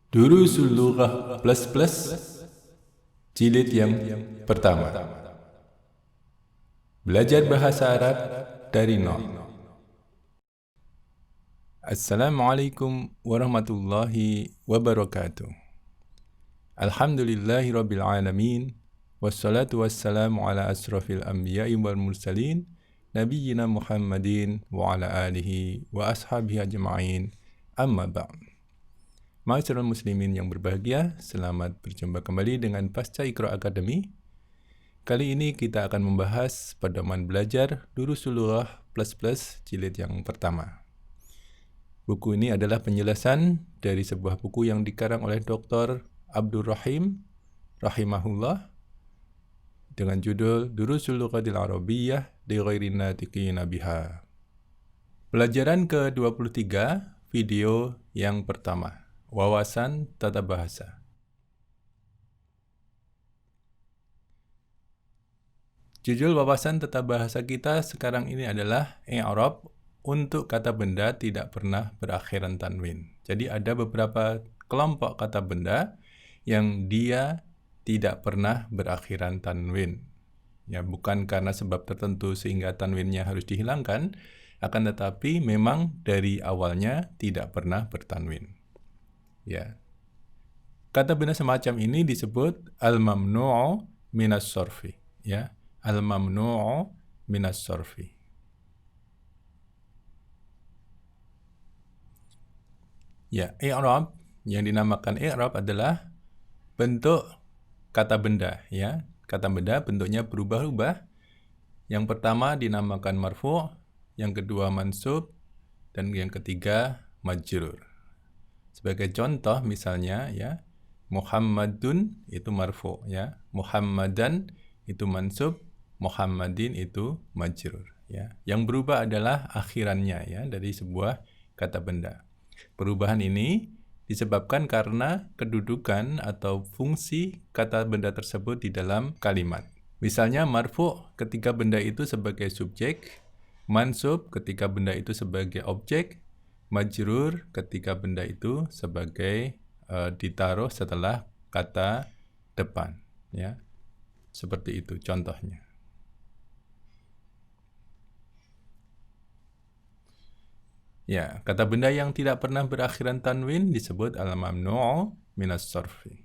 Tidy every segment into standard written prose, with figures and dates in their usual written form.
Durusul Lughah plus plus jilid yang pertama. Belajar bahasa Arab dari nol. Assalamualaikum warahmatullahi wabarakatuh. Alhamdulillahi rabbil alamin. Wassalatu wassalamu ala asrafil anbiya'i wal mursalin nabiyyina Muhammadin wa ala alihi wa ashabihi ajma'in. Amma ba'd. Ma'asyiral muslimin yang berbahagia, selamat berjumpa kembali dengan Pasca Iqra Academy. Kali ini kita akan membahas pedoman belajar Durusul Lughah plus plus jilid yang pertama. Buku ini adalah penjelasan dari sebuah buku yang dikarang oleh Dr. Abdul Rahim rahimahullah dengan judul Durusul Lughatil Arabiyyah li ghairin natiqina biha. Pelajaran ke-23, video yang pertama. Wawasan tata bahasa. Judul wawasan tata bahasa kita sekarang ini adalah i'rab untuk kata benda tidak pernah berakhiran tanwin. Jadi ada beberapa kelompok kata benda yang dia tidak pernah berakhiran tanwin. Ya, bukan karena sebab tertentu sehingga tanwinnya harus dihilangkan, akan tetapi memang dari awalnya tidak pernah bertanwin. Ya. Kata benda semacam ini disebut al-mamnu'u minas sorfi. Ya. Al-mamnu'u minas sorfi. Ya, i'rab yang dinamakan i'rab adalah bentuk kata benda. Ya. Kata benda bentuknya berubah-ubah. Yang pertama dinamakan marfu', yang kedua mansub, dan yang ketiga majrur. Sebagai contoh misalnya ya, Muhammadun itu marfu ya, Muhammadan itu mansub, Muhammadin itu majrur ya. Yang berubah adalah akhirannya ya dari sebuah kata benda. Perubahan ini disebabkan karena kedudukan atau fungsi kata benda tersebut di dalam kalimat. Misalnya marfu ketika benda itu sebagai subjek, mansub ketika benda itu sebagai objek, majrur ketika benda itu sebagai ditaruh setelah kata depan ya. Seperti itu contohnya. Ya, kata benda yang tidak pernah berakhiran tanwin disebut al-mamnu'u minas sorfi.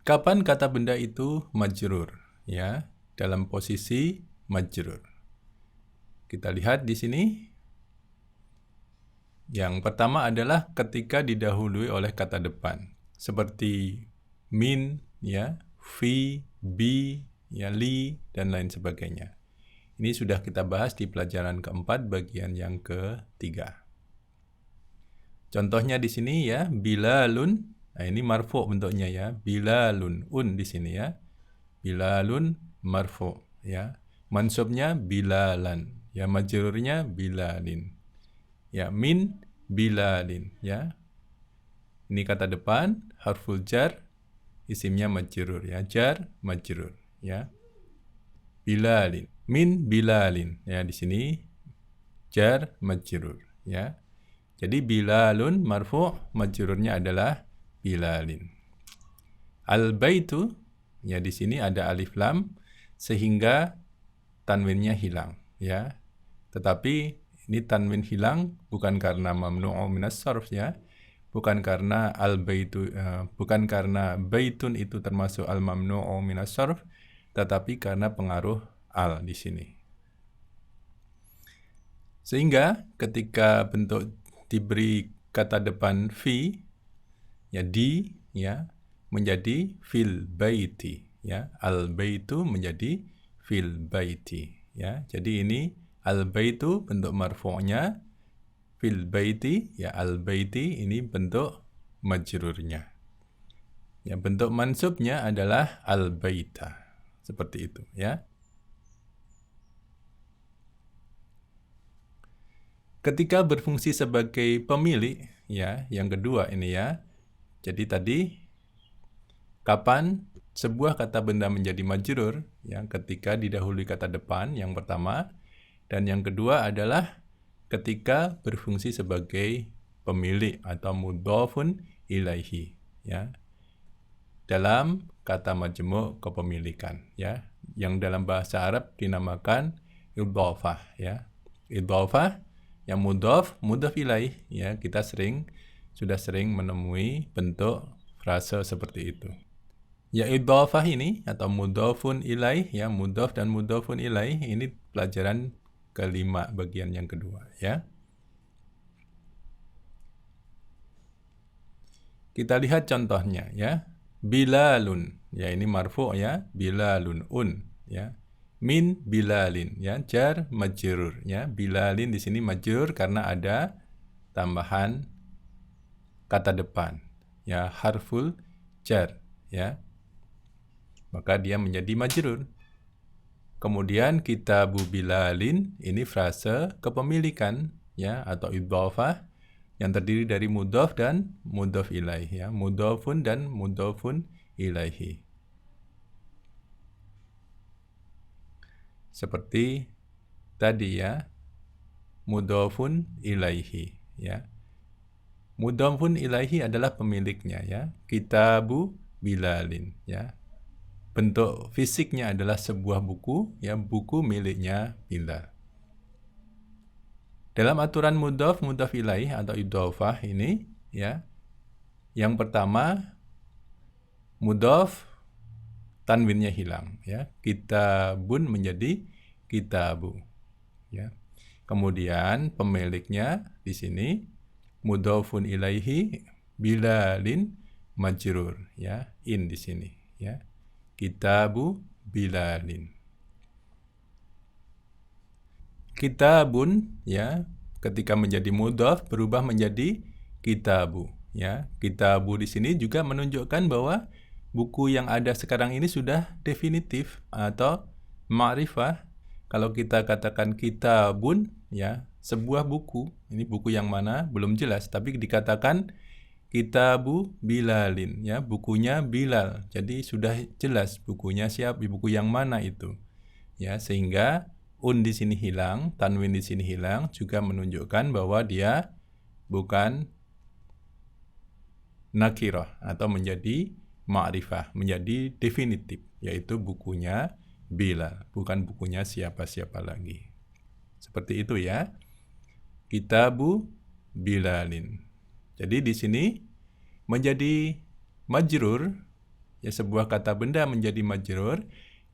Kapan kata benda itu majrur ya? Dalam posisi majrur. Kita lihat di sini. Yang pertama adalah ketika didahului oleh kata depan. Seperti min, ya, fi, bi, ya, li, dan lain sebagainya. Ini sudah kita bahas di pelajaran keempat bagian yang ketiga. Contohnya di sini ya, bilalun. Nah, ini marfu bentuknya ya. Bilalun, di sini ya. Bilalun marfu ya. Mansubnya bilalan. Ya, majrurnya bilalin. Ya, min bilalin ya. Ini kata depan, harful jar, isimnya majrur ya. Jar majrur ya. Bilalin, min bilalin ya, di sini jar majrur ya. Jadi bilalun marfu, majrurnya adalah bilalin. Al-baitu ya, di sini ada alif lam sehingga tanwinnya hilang ya. Tetapi ini tanwin hilang bukan karena mamnu'u minas sarf ya. Bukan karena al-baitu bukan karena baitun itu termasuk al-mamnu'u minas sarf, tetapi karena pengaruh al di sini. Sehingga ketika bentuk diberi kata depan fi ya, di ya, menjadi fil baiti ya. Al-baitu menjadi fil baiti ya. Jadi ini al-baitu bentuk marfu'nya, fil baiti ya, al-baiti ini bentuk majrurnya. Ya, bentuk mansubnya adalah al-baita. Seperti itu ya. Ketika berfungsi sebagai pemilik ya, yang kedua ini ya. Jadi tadi kapan sebuah kata benda menjadi majrur ya, ketika didahului kata depan yang pertama. Dan yang kedua adalah ketika berfungsi sebagai pemilik atau mudhafun ilaihi, ya. Dalam kata majmuk kepemilikan, ya, yang dalam bahasa Arab dinamakan idhofah, ya. Idhofah yang mudhaf ilaih, ya, kita sudah sering menemui bentuk frase seperti itu. Ya, idhofah ini atau mudhafun ilaih, ya, mudhaf dan mudhafun ilaih ini pelajaran kelima bagian yang kedua, ya. Kita lihat contohnya, ya. Bilalun, ya, ini marfu', ya, bilalun, ya. Min bilalin, ya, jar majrur, ya. Bilalin di sini majrur karena ada tambahan kata depan, ya, harful jar, ya. Maka dia menjadi majrur. Kemudian kitabu bilalin, ini frase kepemilikan, ya, atau idhofah yang terdiri dari mudhaf dan mudhaf ilaih, ya, mudhafun dan mudhafun ilaihi. Seperti tadi, ya, mudhafun ilaihi, ya. Mudhafun ilaihi adalah pemiliknya, ya. Kitabu bilalin, ya. Bentuk fisiknya adalah sebuah buku, ya, buku miliknya Bilal. Dalam aturan mudhaf ilaih atau idhofah ini, ya, yang pertama mudhaf tanwinnya hilang, ya. Kitabun menjadi kitabu, ya. Kemudian pemiliknya di sini mudhafun ilaihi bilalin majrur, ya, in di sini, ya. Kitabu bilalin. Kitabun, ya, ketika menjadi mudhaf berubah menjadi kitabu, ya. Kitabu di sini juga menunjukkan bahwa buku yang ada sekarang ini sudah definitif atau ma'rifah. Kalau kita katakan kitabun, ya, sebuah buku, ini buku yang mana belum jelas, tapi dikatakan kitabu bilalin, ya, bukunya Bilal. Jadi sudah jelas bukunya siapa, buku yang mana itu, ya, sehingga di sini hilang, tanwin di sini hilang, juga menunjukkan bahwa dia bukan nakirah atau menjadi ma'rifah, menjadi definitif, yaitu bukunya Bilal, bukan bukunya siapa-siapa lagi. Seperti itu, ya. Kitabu bilalin. Jadi di sini menjadi majrur, ya, sebuah kata benda menjadi majrur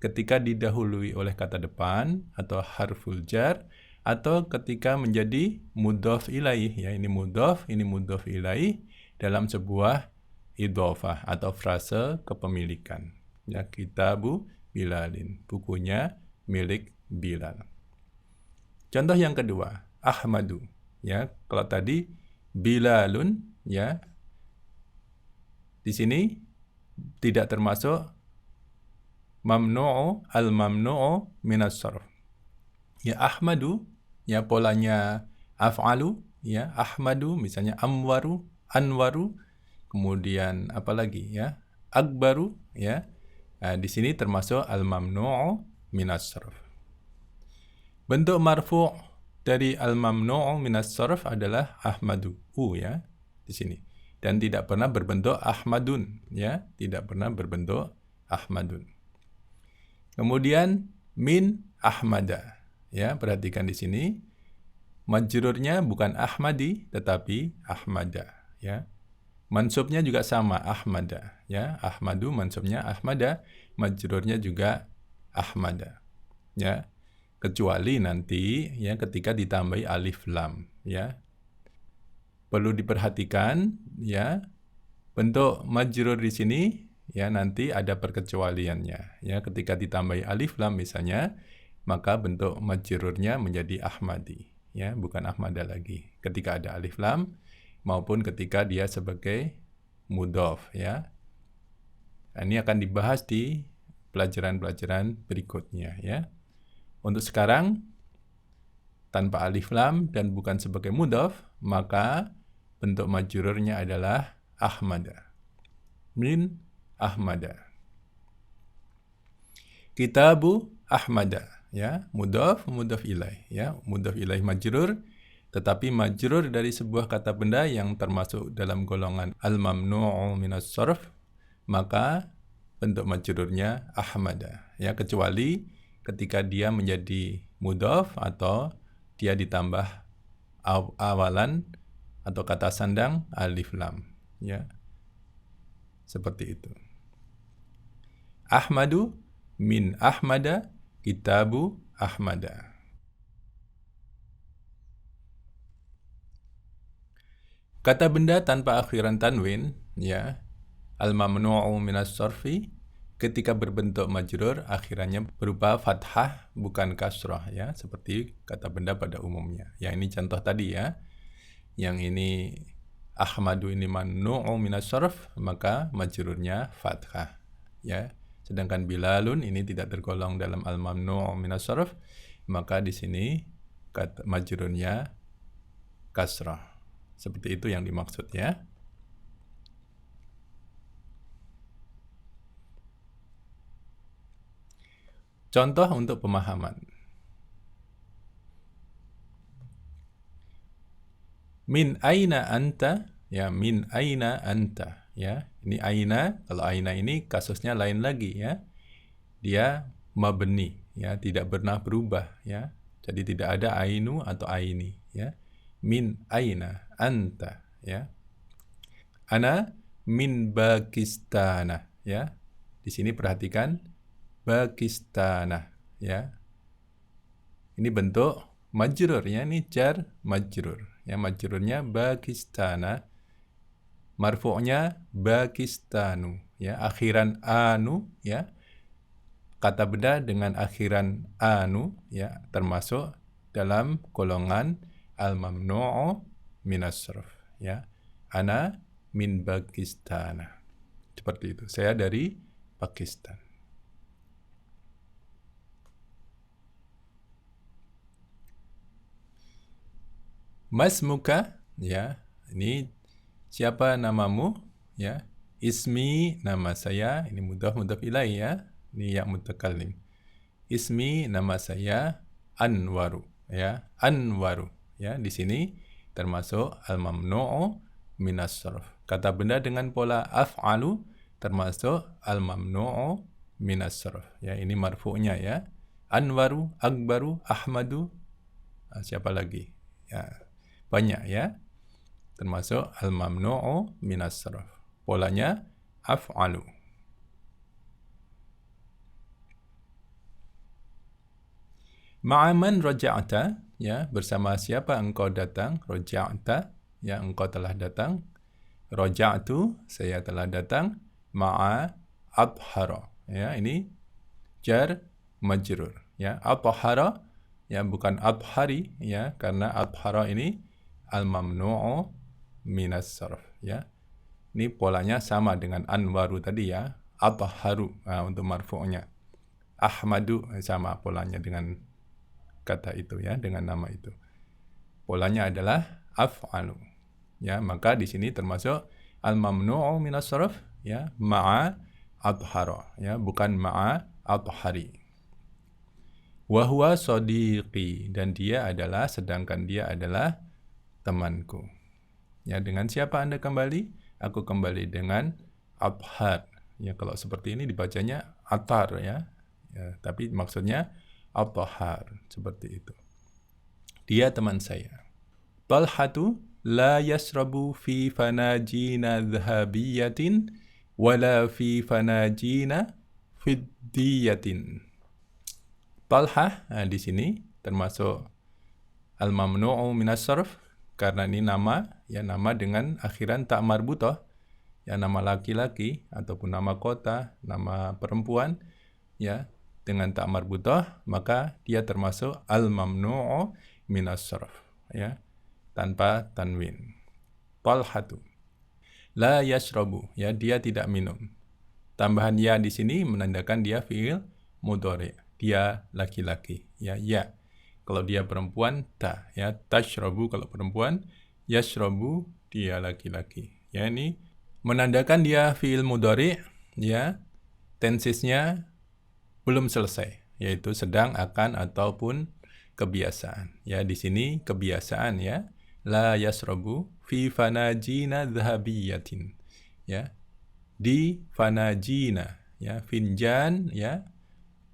ketika didahului oleh kata depan atau harful jar, atau ketika menjadi mudhaf ilaih, ya, ini mudhaf ilaih dalam sebuah idhofah atau frase kepemilikan, ya. Kitabu bilalin, bukunya milik Bilal. Contoh yang kedua, Ahmadu, ya. Kalau tadi bilalun, ya, di sini tidak termasuk mamnu'u al-mamnu'u minas sarf. Ya, Ahmadu, ya, polanya af'alu, ya. Ahmadu misalnya amwaru, anwaru, kemudian apa lagi, ya, akbaru, ya. Nah, di sini termasuk al-mamnu'u minas sarf. Bentuk marfu' dari al-mamnu'u minas sarf adalah ahmadu, ya, di sini. Dan tidak pernah berbentuk ahmadun, ya, tidak pernah berbentuk ahmadun. Kemudian min ahmada, ya, perhatikan di sini majrurnya bukan ahmadi tetapi ahmada, ya. Mansubnya juga sama ahmada, ya. Ahmadu mansubnya ahmada, majrurnya juga ahmada, ya. Kecuali nanti, ya, ketika ditambahi alif lam, ya. Perlu diperhatikan, ya, bentuk majrur di sini, ya, nanti ada perkecualiannya, ya. Ketika ditambahi alif lam misalnya, maka bentuk majrurnya menjadi ahmadi, ya, bukan ahmada lagi ketika ada alif lam, maupun ketika dia sebagai mudhaf, ya. Ini akan dibahas di pelajaran-pelajaran berikutnya, ya. Untuk sekarang tanpa alif lam dan bukan sebagai mudhaf, maka bentuk majrurnya adalah ahmada. Min ahmada. Kitabu ahmada, ya, mudhaf ilaih, ya, mudhaf ilaih majrur tetapi majrur dari sebuah kata benda yang termasuk dalam golongan al-mamnu'u minas sarf, maka bentuk majrurnya ahmada, ya, kecuali ketika dia menjadi mudhaf atau dia ditambah awalan atau kata sandang alif lam, ya. Seperti itu. Ahmadu min ahmada kitabu ahmada. Kata benda tanpa akhiran tanwin, ya, al-mamnu'u minas sarfi, ketika berbentuk majrur akhirannya berupa fathah bukan kasrah, ya, seperti kata benda pada umumnya. Ya, ini contoh tadi, ya. Yang ini ahmadu ini mamnu'u minas sarf, maka majrurnya fathah, ya. Sedangkan bilalun ini tidak tergolong dalam al-mamnu'u minas sarf, maka di sini kata majrurnya kasrah. Seperti itu yang dimaksud, ya. Contoh untuk pemahaman. Min aina anta, ya, min aina anta, ya. Ini aina, kalau aina ini kasusnya lain lagi, ya. Dia mabni, ya, tidak pernah berubah, ya. Jadi tidak ada ainu atau aini, ya. Min aina anta, ya. Ana min Pakistana, ya. Di sini perhatikan Pakistana, ya. Ini bentuk majrur, ya, ini jar majrur, ya, majrurnya Pakistana, marfu'nya Pakistanu, ya, akhiran anu, ya. Kata benda dengan akhiran anu, ya, termasuk dalam golongan al-mamnu'u minas sarf, ya. Ana min Pakistana. Seperti itu. Saya dari Pakistan. Masmuka, ya. Ini siapa namamu, ya. Ismi, nama saya. Ini mudhaf ilaih, ya. Ini ya mutakallim. Ismi, nama saya Anwaru, ya. Anwaru, ya. Di sini termasuk al-mamnu'u minas sarf. Kata benda dengan pola af'alu termasuk al-mamnu'u minas sarf, ya. Ini marfu'nya, ya. Anwaru, Akbaru, Ahmadu, siapa lagi, ya, banyak, ya, termasuk al-mamnu'u minas sarf. Polanya af'alu. Ma'aman raja'ta, ya, bersama siapa engkau datang, raja'ta, ya, engkau telah datang. Raja'tu, saya telah datang. Ma'a athara, ya, ini jar majrur, ya. Athara, ya, bukan athari, ya, karena athara ini al-mamnu'u minas sarf, ya. Ini polanya sama dengan Anwaru tadi, ya. Atharu, untuk marfu'nya. Ahmadu sama polanya dengan kata itu, ya, dengan nama itu. Polanya adalah af'alu, ya. Maka di sini termasuk al-mamnu'u minas sarf, ya, ma'a athara, ya, bukan ma'a athari. Wa huwa sadiqi, dan dia adalah, sedangkan dia adalah temanku. Ya, dengan siapa Anda kembali? Aku kembali dengan athar. Ya, kalau seperti ini dibacanya athar, ya. Ya, tapi maksudnya athar, seperti itu. Dia teman saya. Talhatu la yasrabu fi fanajina dhahabiyatin wala fi fanajina fiddiyatin. Talha, di sini termasuk al-mamnu'u minas sarf, karena ini nama, ya, nama dengan akhiran tak marbutah, ya, nama laki-laki ataupun nama kota, nama perempuan, ya, dengan tak marbutah, maka dia termasuk al-mamnu'u minas sarf, ya, tanpa tanwin. Talhatu la yashrabu, ya, dia tidak minum. Tambahan ya di sini menandakan dia fi'il mudhari', dia laki-laki, ya, ya. Kalau dia perempuan, ta, ya, tashrabu kalau perempuan, yashrabu dia laki-laki. Ya, ini menandakan dia fi'il mudhari', ya, tensesnya belum selesai, yaitu sedang, akan, ataupun kebiasaan. Ya, di sini kebiasaan ya. La yasrabu fi fanajina dhahabiyatin. Ya. Di fanajina ya, finjan ya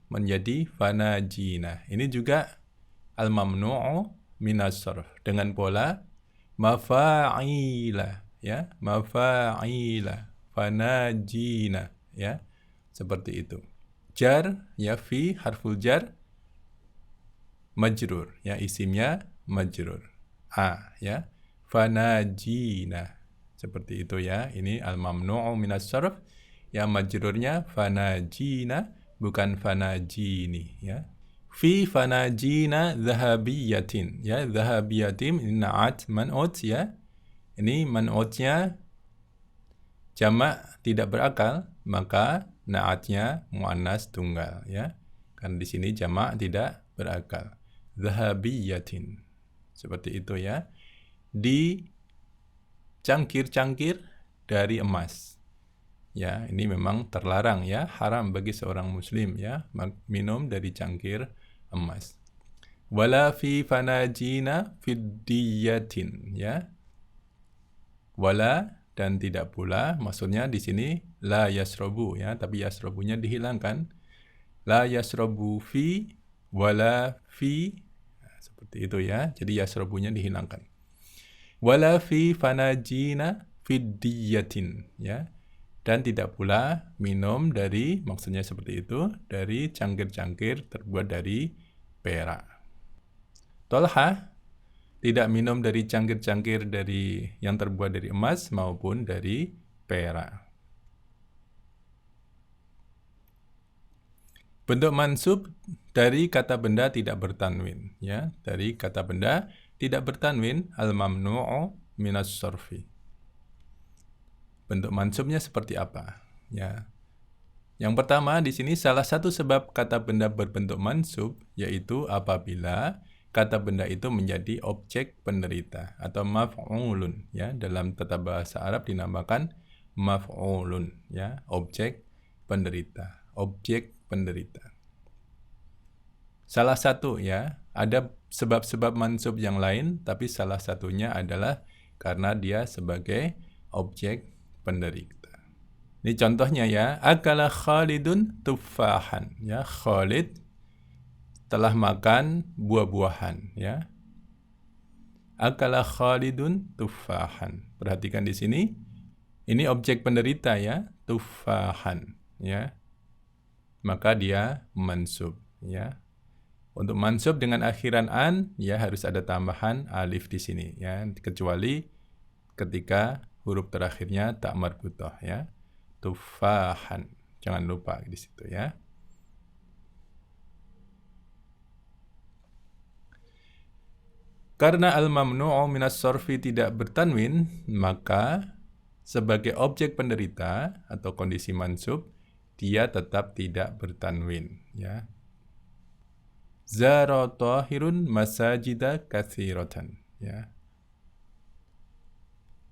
menjadi fanajina. Ini juga al-mamnu'u minas sarf dengan pola mafa'ila ya, mafa'ila, fanajina ya. Seperti itu. Jar ya, fi harful jar majrur ya, isimnya majrur. Ya. Fanajina. Seperti itu ya. Ini al-mamnu'u minas sarf yang majrurnya fanajina bukan fanajini ya. Fi fanajina dhahabiyatin ya, dhahabiyatin ini na'at man'ut ya. Ini man'utnya jamak tidak berakal, maka na'atnya muannas tunggal ya. Kan di sini jamak tidak berakal. Dhahabiyatin. Seperti itu ya. Di cangkir-cangkir dari emas. Ya, ini memang terlarang ya, haram bagi seorang muslim ya minum dari cangkir emas. Wala fi fanajina fiddiyatin ya. Wala dan tidak pula, maksudnya di sini la yasrobu ya, tapi yasrobunya dihilangkan. La yasrobu fi wala fi, seperti itu ya. Jadi yasrobunya dihilangkan. Wala fi fanajina fiddiyatin ya, dan tidak pula minum dari, maksudnya seperti itu, dari cangkir-cangkir terbuat dari perak. Tolha tidak minum dari cangkir-cangkir dari yang terbuat dari emas maupun dari perak. Bentuk mansub dari kata benda tidak bertanwin ya, dari kata benda tidak bertanwin al-mamnu'u minas sarfi. Bentuk mansubnya seperti apa? Ya. Yang pertama di sini salah satu sebab kata benda berbentuk mansub yaitu apabila kata benda itu menjadi objek penderita atau maf'ulun ya, dalam tata bahasa Arab dinamakan maf'ulun ya, objek penderita, objek penderita. Salah satu ya, ada sebab-sebab mansub yang lain, tapi salah satunya adalah karena dia sebagai objek penderita. Ini contohnya ya, akala Khalidun tufahan ya, Khalid telah makan buah-buahan ya. Akala Khalidun tufahan. Perhatikan di sini, ini objek penderita ya, tufahan ya. Maka dia mansub ya. Untuk mansub dengan akhiran an ya harus ada tambahan alif di sini ya, kecuali ketika huruf terakhirnya tak marbutah ya. Tufahan. Jangan lupa di situ ya. Karena al-mamnu'u minas sarfi tidak bertanwin, maka sebagai objek penderita atau kondisi mansub dia tetap tidak bertanwin ya. Zara tahirun masajida katsiratan ya.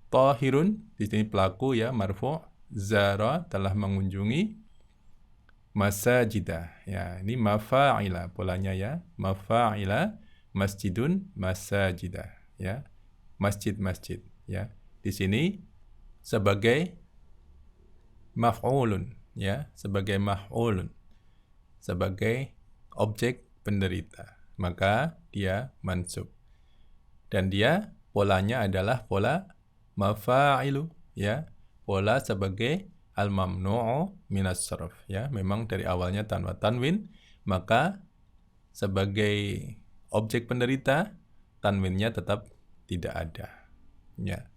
Tahirun di sini pelaku ya, marfu'. Zara telah mengunjungi masajida ya, ini mafa'ila polanya ya, mafa'ila masjidun masajida ya, masjid-masjid ya. Di sini sebagai maf'ulun ya, sebagai maf'ulun, sebagai objek penderita, maka dia mansub. Dan dia polanya adalah pola mafa'ilu ya, pola sebagai al-mamnu'u minas sarf ya. Memang dari awalnya tanpa tanwin, maka sebagai objek penderita tanwinnya tetap tidak ada ya.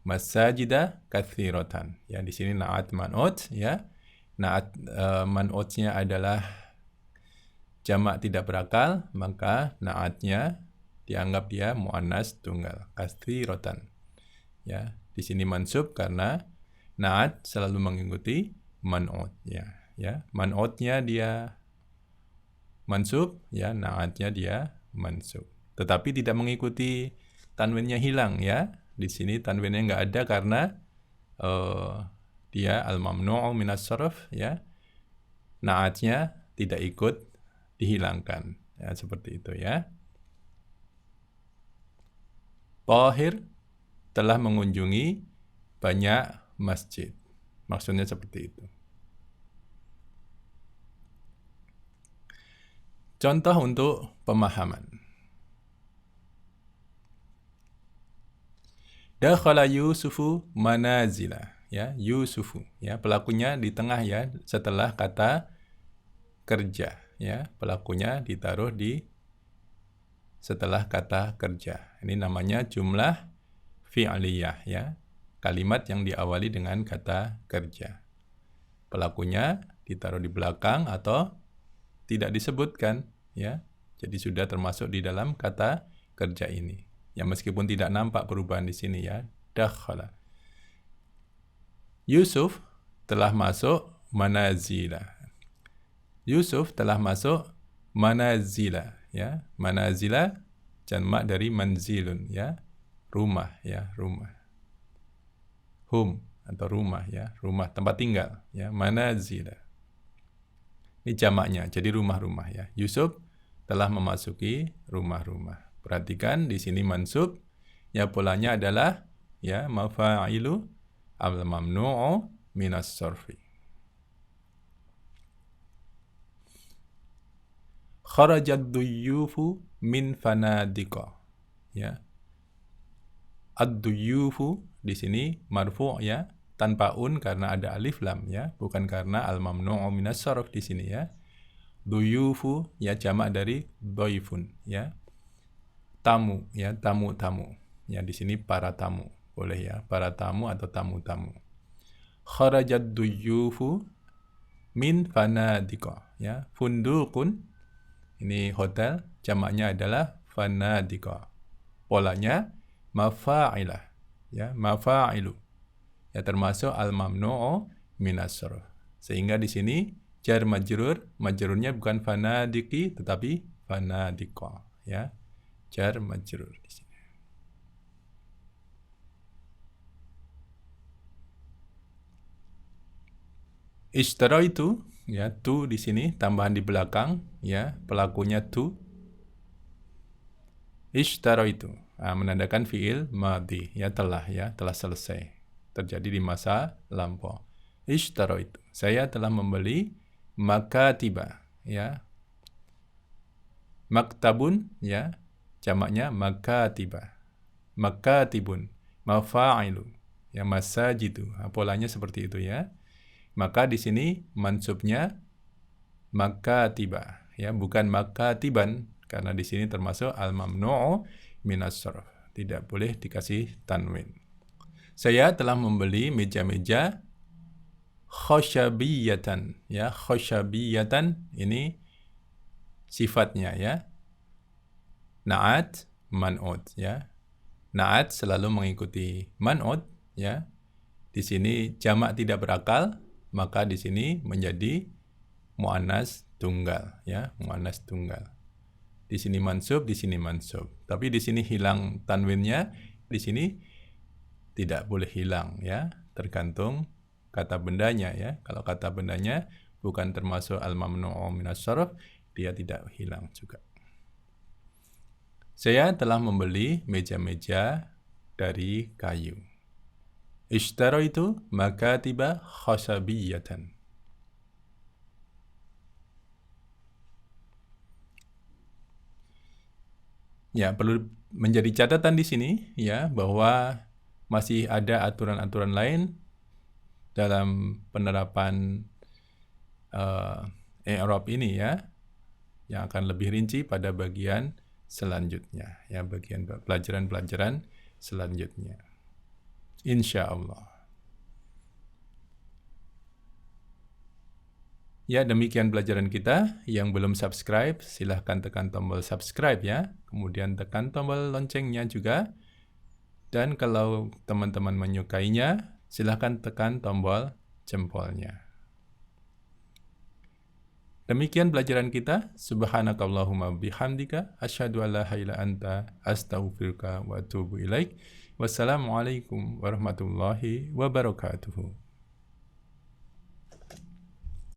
Masajida katsiratan ya, di sini na'at man'ut ya. Na'at man'utnya adalah jamak tidak berakal, maka na'atnya dianggap dia muannas tunggal, katsiratan ya. Di sini mansub karena na'at selalu mengikuti man'ut ya. Man'utnya dia mansub ya, na'atnya dia mansub. Tetapi tidak mengikuti tanwinnya hilang ya. Di sini tanwinnya nggak ada karena dia al-mamnu'u minas sarf ya. Na'atnya tidak ikut dihilangkan ya, seperti itu ya. Tahir telah mengunjungi banyak masjid. Maksudnya seperti itu. Contoh untuk pemahaman. Dakhala Yusufu manazila. Ya, Yusufu. Ya, pelakunya di tengah ya, setelah kata kerja. Ya, pelakunya ditaruh di setelah kata kerja. Ini namanya jumlah fi'liyah ya. Kalimat yang diawali dengan kata kerja. Pelakunya ditaruh di belakang atau tidak disebutkan ya. Jadi sudah termasuk di dalam kata kerja ini. Ya meskipun tidak nampak perubahan di sini ya. Dakhala. Yusuf telah masuk manazila. Yusuf telah masuk manazila ya. Manazila jamak dari manzilun ya. Rumah ya, rumah. Home atau rumah ya, rumah tempat tinggal ya, manazila. Ini jamaknya, jadi rumah-rumah ya. Yusuf telah memasuki rumah-rumah. Perhatikan di sini mansub, ya polanya adalah ya mafa'ilu al-mamnu'u minas sarfi. Kharajad duyufu min fanadika. Ya. Ad-duyufu di sini marfu' ya, tanpa un karena ada alif lam ya, bukan karena al-mamnu'u minas sarf di sini ya. Duyufu ya jamak dari doifun ya. Tamu ya, tamu-tamu. Ya di sini para tamu. Boleh ya, para tamu atau tamu-tamu. Kharajad duyufu min fanadika ya. Fundukun ini hotel, jamaknya adalah fanadika. Polanya mafa'ilah ya, mafa'ilu. Ya termasuk al-mamnu'u minas sarf. Sehingga di sini jar majrur, majrurnya bukan fanadiki tetapi fanadika ya. Jar majrur di sini. Ishtaraitu ya, tu di sini tambahan di belakang ya, pelakunya tu. Ishtaraitu menandakan fiil madhi ya, telah selesai, terjadi di masa lampau. Ishtaraitu, saya telah membeli makatiba ya. Maktabun ya, jamaknya makatiba. Makatibun, mafa'ilu ya, masajidu. Polanya seperti itu ya. Maka di sini mansubnya makatiba ya, bukan makatiban karena di sini termasuk al-mamnu'u minas sarf. Tidak boleh dikasih tanwin. Saya telah membeli meja-meja khashabiyatan ya, khashabiyatan ini sifatnya ya. Na'at man'ut ya. Na'at selalu mengikuti man'ut ya. Di sini jamak tidak berakal, maka di sini menjadi muannas tunggal ya, muannas tunggal. Di sini mansub, di sini mansub. Tapi di sini hilang tanwinnya, di sini tidak boleh hilang ya, tergantung kata bendanya ya. Kalau kata bendanya bukan termasuk al-mamnu'u minas sarf, dia tidak hilang juga. Saya telah membeli meja-meja dari kayu. Ishtaraitu makatiba khashabiyatan. Ya, perlu menjadi catatan di sini ya, bahwa masih ada aturan-aturan lain dalam penerapan i'rab ini ya, yang akan lebih rinci pada bagian selanjutnya ya, bagian pelajaran-pelajaran selanjutnya. Insya Allah. Ya, demikian pelajaran kita. Yang belum subscribe, silahkan tekan tombol subscribe ya. Kemudian tekan tombol loncengnya juga. Dan kalau teman-teman menyukainya, silahkan tekan tombol jempolnya. Demikian pelajaran kita. Subhanakallahumma bihamdika asyhadu an la ilaha illa anta astaghfiruka wa atubu ilaik. Wassalamualaikum warahmatullahi wabarakatuh.